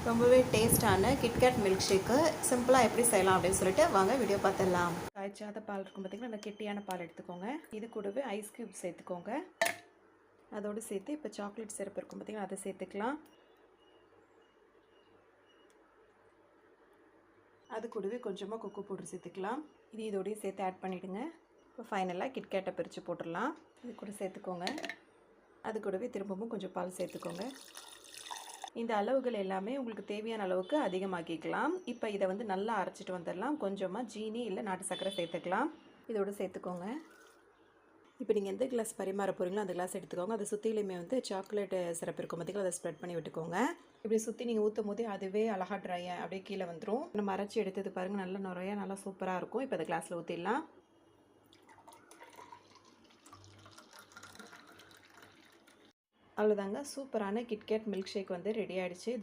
ரொம்பவே டேஸ்டான KitKat milk shake சிம்பிளாக எப்படி செய்யலாம் அப்படின்னு சொல்லிட்டு வாங்க வீடியோ பார்த்துடலாம். காய்ச்சாத பால் இருக்கும் பார்த்திங்கன்னா, அந்த கெட்டியான பால் எடுத்துக்கோங்க. இது கூடவே ஐஸ் க்யூப் சேர்த்துக்கோங்க. அதோடு சேர்த்து இப்போ சாக்லேட் சிரப் இருக்கும் பார்த்திங்கன்னா, அதை சேர்த்துக்கலாம். அது கூடவே கொஞ்சமாக கொக்கோ பவுடர் சேர்த்துக்கலாம். இதோடய சேர்த்து ஆட் பண்ணிவிடுங்க. இப்போ ஃபைனலாக கிட்கேட்டை பிரித்து போட்டுடலாம். இது கூட சேர்த்துக்கோங்க. அது கூடவே திரும்பவும் கொஞ்சம் பால் சேர்த்துக்கோங்க. இந்த அளவுகள் எல்லாமே உங்களுக்கு தேவையான அளவுக்கு அதிகமாக்கிக்கலாம். இப்போ இதை நல்லா அரைச்சிட்டு வந்துடலாம். கொஞ்சமாக ஜீனி இல்லை நாட்டு சர்க்கரை சேர்த்துக்கலாம். இதோடு சேர்த்துக்கோங்க. இப்போ நீங்கள் எந்த கிளாஸ் பரிமாற போகிறீங்களோ அந்த கிளாஸ் எடுத்துக்கோங்க. அதை சுற்றிலையுமே சாக்லேட்டு சிரப் இருக்கும் பார்த்திங்களா, அதை ஸ்ப்ரெட் பண்ணி விட்டுக்கோங்க. இப்படி சுற்றி நீங்கள் ஊற்றும் போதே அதுவே அழகாக ட்ரை அப்படியே கீழே வந்துடும். நம்ம அரைச்சி எடுத்தது பாருங்கள், நல்லா நிறையா நல்லா சூப்பராக இருக்கும். இப்போ அந்த கிளாஸில் ஊற்றிடலாம். அவ்வளோதாங்க, சூப்பரான கிட்கேட் மில்க் ஷேக் ரெடி ஆகிடுச்சு. இது